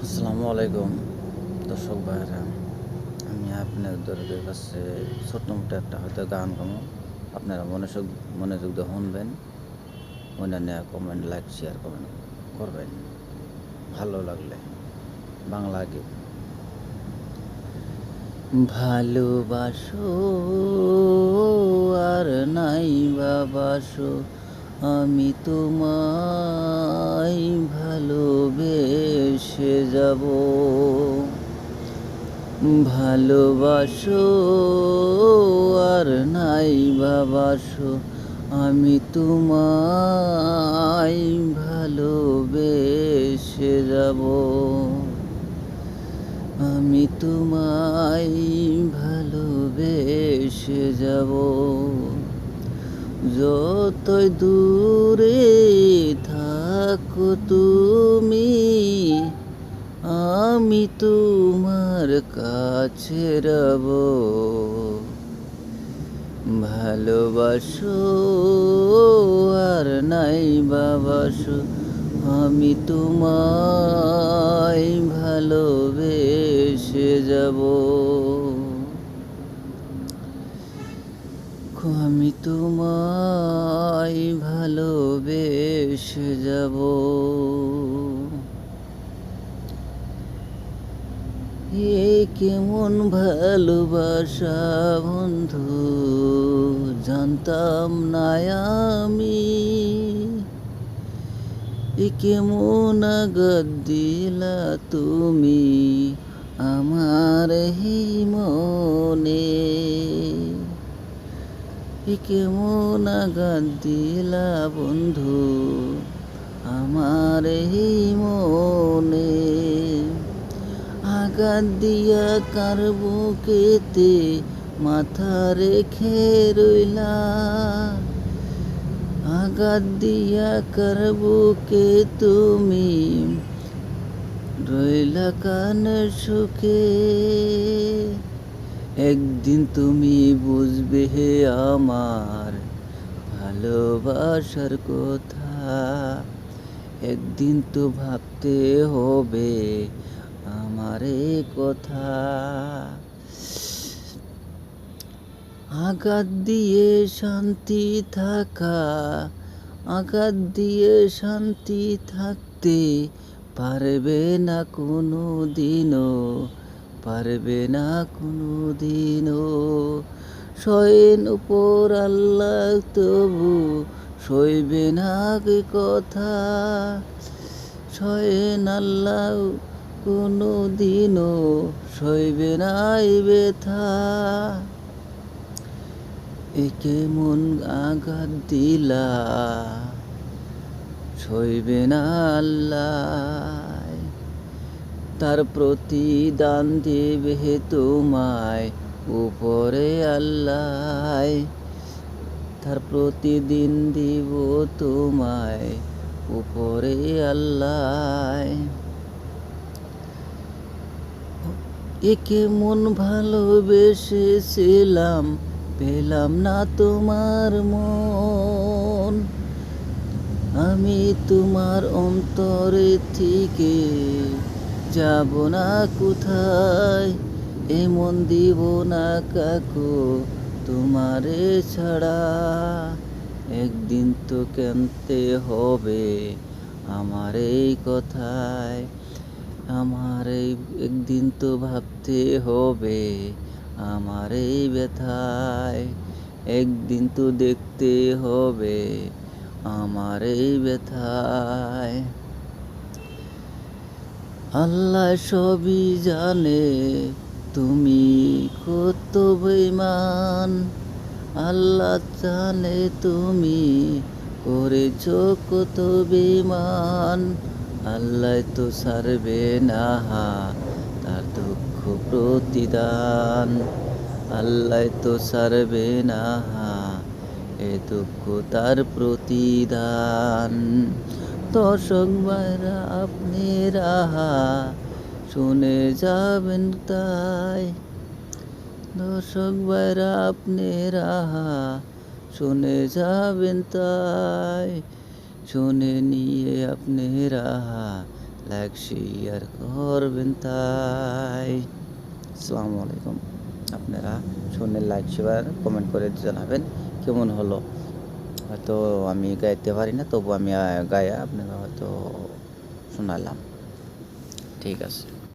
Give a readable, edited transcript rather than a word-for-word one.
আসসালামু আলাইকুম দর্শক ভাইরা, আমি আপনাদের কাছে ছোট্ট মোটো একটা হয়তো গান গামো। আপনারা মনোযোগ দিয়ে শুনবেন, মনে নেওয়া কমেন্ট, লাইক, শেয়ার করবেন ভালো লাগলে। বাংলা গীত। ভালোবাসো আর নাই বাবাসো, আমি তোমায় ভালোবেসে যাব। ভালোবাসো আর নাই বাবাসো, আমি তোমায় ভালোবেসে যাব। আমি তোমায় ভালোবেসে যাব। যতই দূরে থাকো তুমি, আমি তোমার কাছে রব। ভালোবাসো আর নাই বাবাসো, আমি তোমায় ভালোবেসে যাব। আমি তোমায় ভালোবেসে যাব। এ কেমন ভালোবাসা বন্ধু, জানতাম না আমি। এ কেমন আঘাত দিলা তুমি আমার মনে। এ কেমন আঘাত দিলা বন্ধু আমার মনে। আঘাত দিয়া কার বুকেতে মাথা রেখে রইলা। আঘাত দিয়া কার বুকে তুমি রইলা কানের সুখে। একদিন তুমি বুঝবে হে আমার ভালোবাসার কথা। একদিন তো ভাবতে হবে আমার এই কথা। আঘাত দিয়ে শান্তি থাকা, আঘাত দিয়ে শান্তি থাকতে পারবে না কোনো দিনও, পারবে না কোনো দিনও। সয়েন উপর আল্লাহ তবু সইবে না কি কথা। সয়েন আল্লাহ কোনো দিনও সইবে না এই ব্যথা। এ কেমন আঘাত দিলা সইবে না আল্লাহ। তার প্রতিদান দেবে তোমায় উপরে আল্লাহ। তার প্রতিদিন দিব তোমায় উপরে আল্লাহ। এ কেমন ভালোবেসেছিলাম, পেলাম না তোমার মন। আমি তোমার অন্তরে থেকে যাব না কোথায়। এমন দিব না কাকু তোমারে ছাড়া। একদিন তো কেনতে হবে আমার এই কথায়। আমার এই একদিন তো ভাবতে হবে আমার এই ব্যথায়। একদিন তো দেখতে হবে আমার এই ব্যথায়। আল্লাহ সবই জানে তুমি কত বেঈমান। আল্লাহ জানে তুমি করেছো কত বেঈমান। আল্লাহ তো ছাড়বে না তার দুঃখ প্রতিদান। আল্লাহ তো ছাড়বে না এ দুঃখ তার প্রতিদান। দর্শক ভাইরা আপনারা শুনে যাবেন তাই। দর্শক ভাইরা আপনারা শুনে যাবেন তাই। শুনে নিয়ে আপনারা লাইক শেয়ার করবেন তাই। আসসালামু আলাইকুম। আপনারা শুনে লাইক শেয়ার কমেন্ট করে জানাবেন কেমন হলো। হয়তো আমি গাইতে পারি না, তবু আমি গায়ে আপনারা হয়তো শোনালাম। ঠিক আছে।